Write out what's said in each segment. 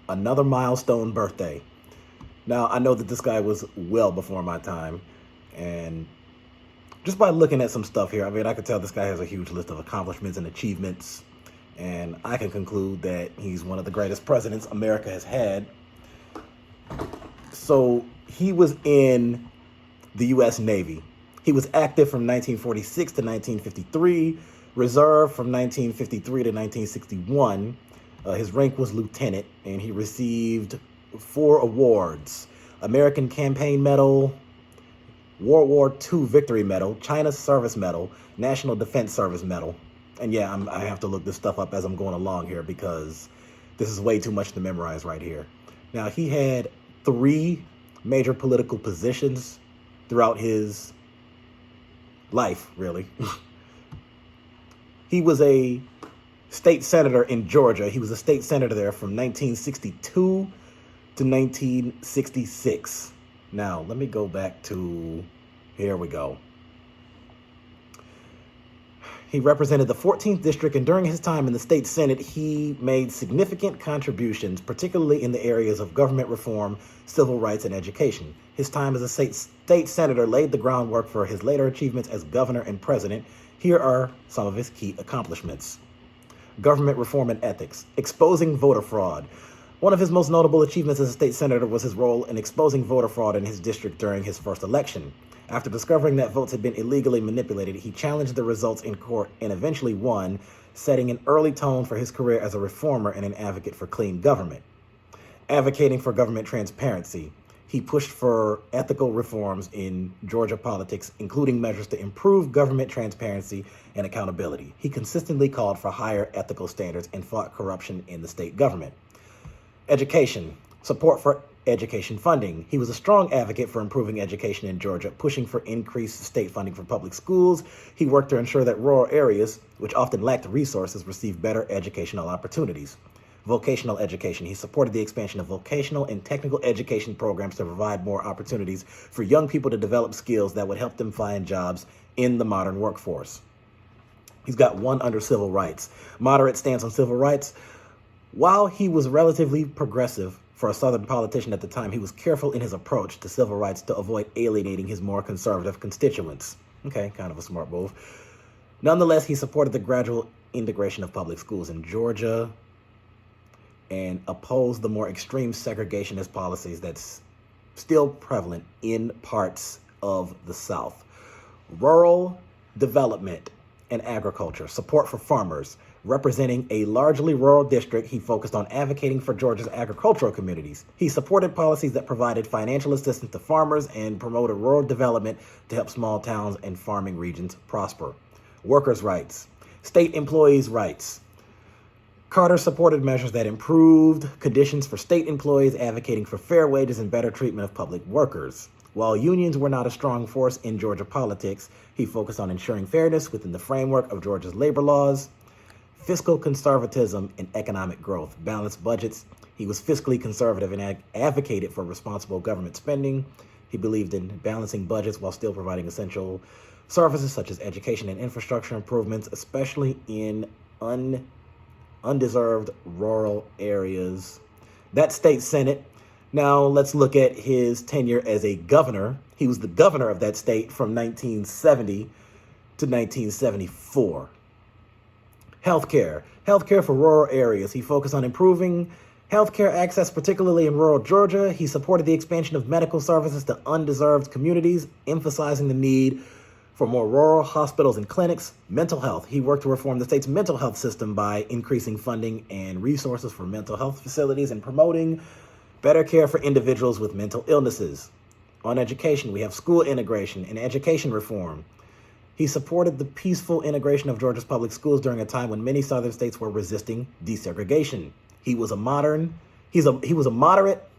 Another milestone birthday. Now, I know that this guy was well before my time, and just by looking at some stuff here, I mean, I could tell this guy has a huge list of accomplishments and achievements, and I can conclude that he's one of the greatest presidents America has had. So he was in the U.S. Navy. He was active from 1946 to 1953, reserve from 1953 to 1961. His rank was lieutenant, and he received 4 awards: American Campaign Medal, World War II Victory Medal, China Service Medal, National Defense Service Medal. And yeah, I have to look this stuff up as I'm going along here because this is way too much to memorize right here. Now, he had 3 major political positions throughout his life, really. He was a state senator in Georgia. He was a state senator there from 1962 to 1966. Now, let me go back to, here we go. He represented the 14th district, and during his time in the state senate, he made significant contributions, particularly in the areas of government reform, civil rights, and education. His time as a state senator laid the groundwork for his later achievements as governor and president. Here are some of his key accomplishments. Government reform and ethics, exposing voter fraud. One of his most notable achievements as a state senator was his role in exposing voter fraud in his district during his first election. After discovering that votes had been illegally manipulated, he challenged the results in court and eventually won, setting an early tone for his career as a reformer and an advocate for clean government. Advocating for government transparency. He pushed for ethical reforms in Georgia politics, including measures to improve government transparency and accountability. He consistently called for higher ethical standards and fought corruption in the state government. Education. Support for education funding. He was a strong advocate for improving education in Georgia, pushing for increased state funding for public schools. He worked to ensure that rural areas, which often lacked resources, received better educational opportunities. Vocational education. He supported the expansion of vocational and technical education programs to provide more opportunities for young people to develop skills that would help them find jobs in the modern workforce. He's got 1 under civil rights. Moderate stance on civil rights. While he was relatively progressive for a Southern politician at the time, he was careful in his approach to civil rights to avoid alienating his more conservative constituents. Okay, kind of a smart move. Nonetheless, he supported the gradual integration of public schools in Georgia and opposed the more extreme segregationist policies that's still prevalent in parts of the South. Rural development and agriculture, support for farmers. Representing a largely rural district, he focused on advocating for Georgia's agricultural communities. He supported policies that provided financial assistance to farmers and promoted rural development to help small towns and farming regions prosper. Workers' rights, state employees' rights. Carter supported measures that improved conditions for state employees, advocating for fair wages and better treatment of public workers. While unions were not a strong force in Georgia politics, he focused on ensuring fairness within the framework of Georgia's labor laws. Fiscal conservatism and economic growth, balanced budgets. He was fiscally conservative and advocated for responsible government spending. He believed in balancing budgets while still providing essential services such as education and infrastructure improvements, especially in undeserved rural areas. That state senate. Now let's look at his tenure as a governor. He was the governor of that state from 1970 to 1974. Healthcare for rural areas. He focused on improving healthcare access, particularly in rural Georgia. He supported the expansion of medical services to undeserved communities, emphasizing the need for more rural hospitals and clinics. Mental health. He worked to reform the state's mental health system by increasing funding and resources for mental health facilities and promoting better care for individuals with mental illnesses. On education, we have school integration and education reform. He supported the peaceful integration of Georgia's public schools during a time when many southern states were resisting desegregation. He was a moderate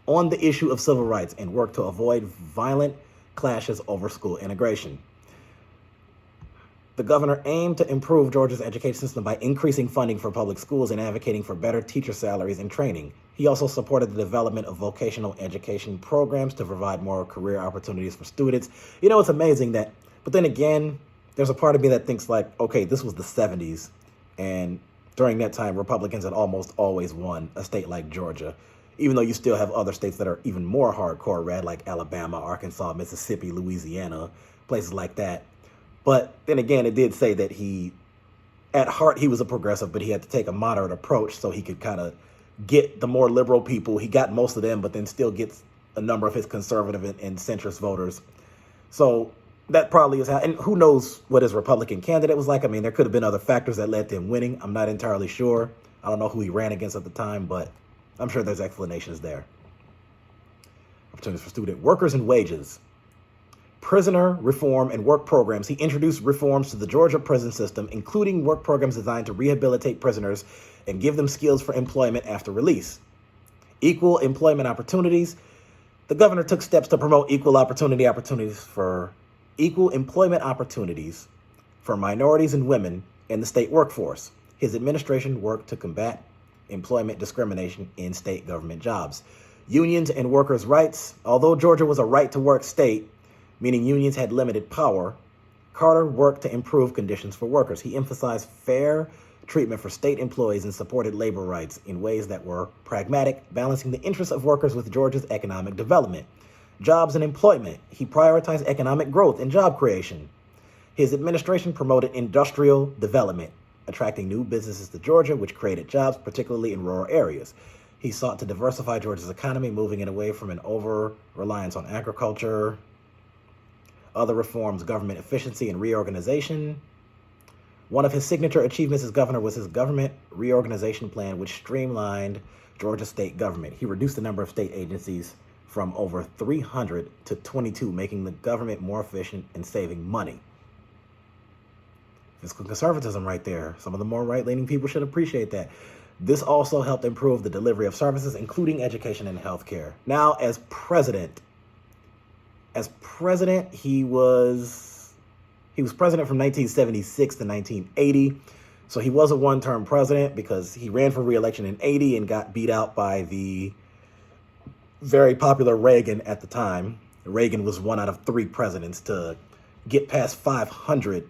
on the issue of civil rights and worked to avoid violent clashes over school integration. The governor aimed to improve Georgia's education system by increasing funding for public schools and advocating for better teacher salaries and training. He also supported the development of vocational education programs to provide more career opportunities for students. You know, it's amazing that, but then again, there's a part of me that thinks like, okay, this was the 70s, and during that time, Republicans had almost always won a state like Georgia. even though you still have other states that are even more hardcore red, like Alabama, Arkansas, Mississippi, Louisiana, places like that. But then again, it did say that at heart, he was a progressive, but he had to take a moderate approach so he could kind of get the more liberal people. He got most of them, but then still gets a number of his conservative and centrist voters. So that probably is how, and who knows what his Republican candidate was like. I mean, there could have been other factors that led to him winning. I'm not entirely sure. I don't know who he ran against at the time, but I'm sure there's explanations there. Opportunities for student workers and wages. Prisoner reform and work programs. He introduced reforms to the Georgia prison system, including work programs designed to rehabilitate prisoners and give them skills for employment after release. Equal employment opportunities. The governor took steps to promote equal opportunities for minorities and women in the state workforce. His administration worked to combat employment discrimination in state government jobs. Unions and workers' rights. Although Georgia was a right-to-work state, meaning unions had limited power, Carter worked to improve conditions for workers. He emphasized fair treatment for state employees and supported labor rights in ways that were pragmatic, balancing the interests of workers with Georgia's economic development. Jobs and employment. He prioritized economic growth and job creation. His administration promoted industrial development, attracting new businesses to Georgia, which created jobs, particularly in rural areas. He sought to diversify Georgia's economy, moving it away from an over-reliance on agriculture. Other reforms, government efficiency and reorganization. One of his signature achievements as governor was his government reorganization plan, which streamlined Georgia's state government. He reduced the number of state agencies from over 300 to 22, making the government more efficient and saving money. Fiscal conservatism right there. Some of the more right-leaning people should appreciate that. This also helped improve the delivery of services, including education and healthcare. Now, as president, he was president from 1976 to 1980. So he was a one-term president because he ran for re-election in 80 and got beat out by the very popular Reagan at the time. Reagan was one out of 3 presidents to get past 500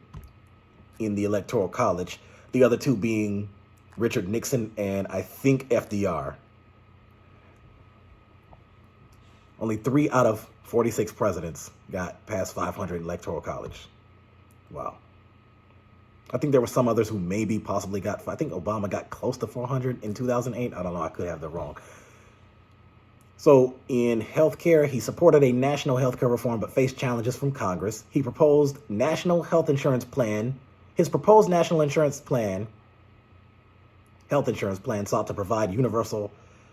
in the Electoral College. The other 2 being Richard Nixon and I think FDR. Only 3 out of 46 presidents got past 500 Electoral College. Wow. I think there were some others who maybe possibly got, I think Obama got close to 400 in 2008. I don't know, I could have that wrong. So in healthcare, he supported a national healthcare reform but faced challenges from Congress. He proposed national health insurance plan. His proposed national health insurance plan sought to provide universal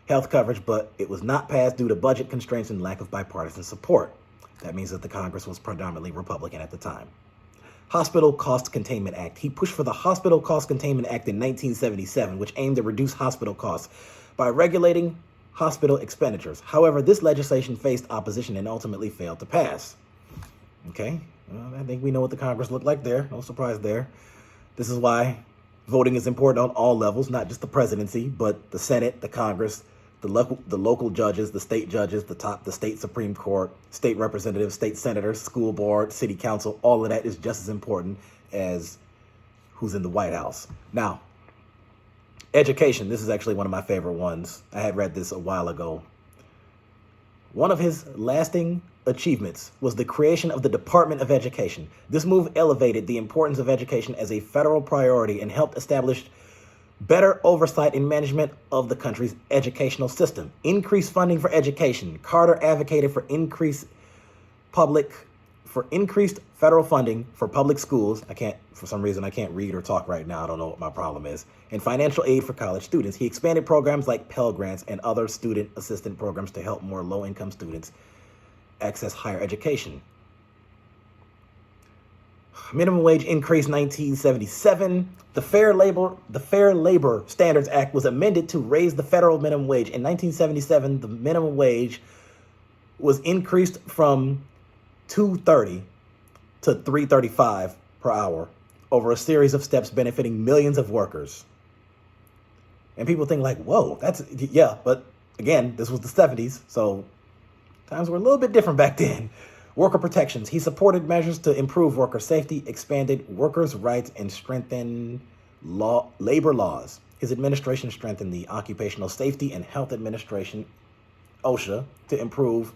health coverage, but it was not passed due to budget constraints and lack of bipartisan support. That means that the Congress was predominantly Republican at the time. Hospital Cost Containment Act. He pushed for the Hospital Cost Containment Act in 1977, which aimed to reduce hospital costs by regulating hospital expenditures. However, this legislation faced opposition and ultimately failed to pass. Okay, well, I think we know what the Congress looked like there. No surprise there. This is why voting is important on all levels, not just the presidency, but the Senate, the Congress, the local judges, the state judges, the state Supreme Court, state representatives, state senators, school board, city council. All of that is just as important as who's in the White House. Now, education. This is actually one of my favorite ones. I had read this a while ago. One of his lasting achievements was the creation of the Department of Education. This move elevated the importance of education as a federal priority and helped establish better oversight and management of the country's educational system. Increased funding for education. Carter advocated for increased federal funding for public schools. For some reason, I can't read or talk right now. I don't know what my problem is. And financial aid for college students. He expanded programs like Pell Grants and other student assistance programs to help more low-income students access higher education. Minimum wage increase 1977. The Fair Labor Standards Act was amended to raise the federal minimum wage. In 1977, the minimum wage was increased from $2.30 to $3.35 per hour over a series of steps benefiting millions of workers. And people think like, whoa, but again, this was the 70s, so times were a little bit different back then. Worker protections. He supported measures to improve worker safety, expanded workers' rights, and strengthened labor laws. His administration strengthened the Occupational Safety and Health Administration OSHA to improve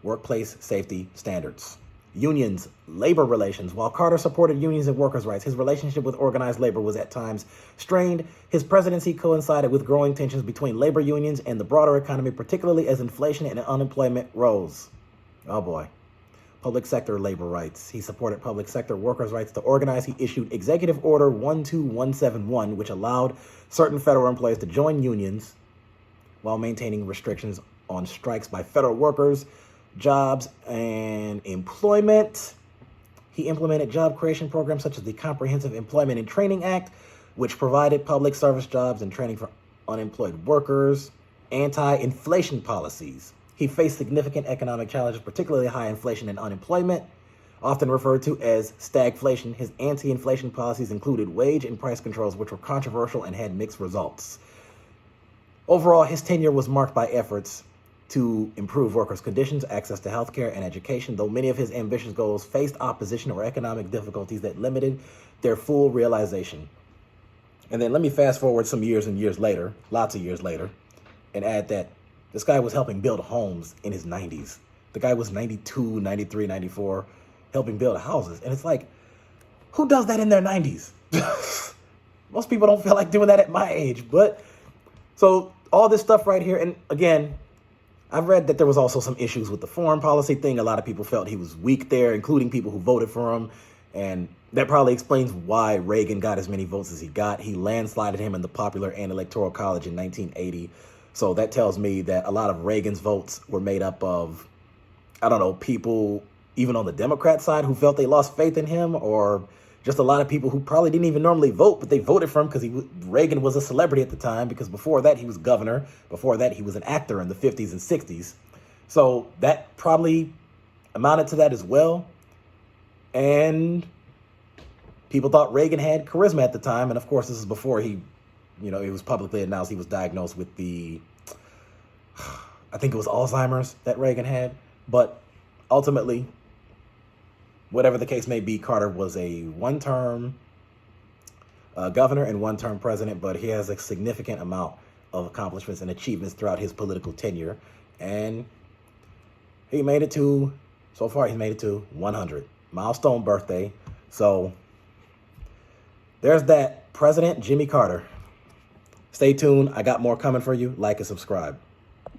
workplace safety standards. Unions, labor relations. While Carter supported unions and workers' rights, his relationship with organized labor was at times strained. His presidency coincided with growing tensions between labor unions and the broader economy, particularly as inflation and unemployment rose. Oh boy. Public sector labor rights. He supported public sector workers' rights to organize. He issued Executive Order 12171, which allowed certain federal employees to join unions while maintaining restrictions on strikes by federal workers, jobs, and employment. He implemented job creation programs such as the Comprehensive Employment and Training Act, which provided public service jobs and training for unemployed workers. Anti-inflation policies. He faced significant economic challenges, particularly high inflation and unemployment, often referred to as stagflation. His anti-inflation policies included wage and price controls, which were controversial and had mixed results. Overall, his tenure was marked by efforts to improve workers' conditions, access to healthcare, and education, though many of his ambitious goals faced opposition or economic difficulties that limited their full realization. And then let me fast forward some years and years later, lots of years later, and add that this guy was helping build homes in his 90s. The guy was 92, 93, 94, helping build houses. And it's like, who does that in their 90s? Most people don't feel like doing that at my age. But so all this stuff right here. And again, I've read that there was also some issues with the foreign policy thing. A lot of people felt he was weak there, including people who voted for him. And that probably explains why Reagan got as many votes as he got. He landslided him in the popular and electoral college in 1980. So that tells me that a lot of Reagan's votes were made up of, I don't know, people even on the Democrat side who felt they lost faith in him, or just a lot of people who probably didn't even normally vote, but they voted for him because Reagan was a celebrity at the time, because before that he was governor. Before that he was an actor in the 50s and 60s. So that probably amounted to that as well. And people thought Reagan had charisma at the time. And of course, this is before he, it was publicly announced he was diagnosed with I think it was Alzheimer's that Reagan had. But ultimately, whatever the case may be, Carter was a one-term governor and one-term president, but he has a significant amount of accomplishments and achievements throughout his political tenure. And he made it to, so far he's made it to 100. Milestone birthday. So there's that. President Jimmy Carter. Stay tuned. I got more coming for you. Like and subscribe.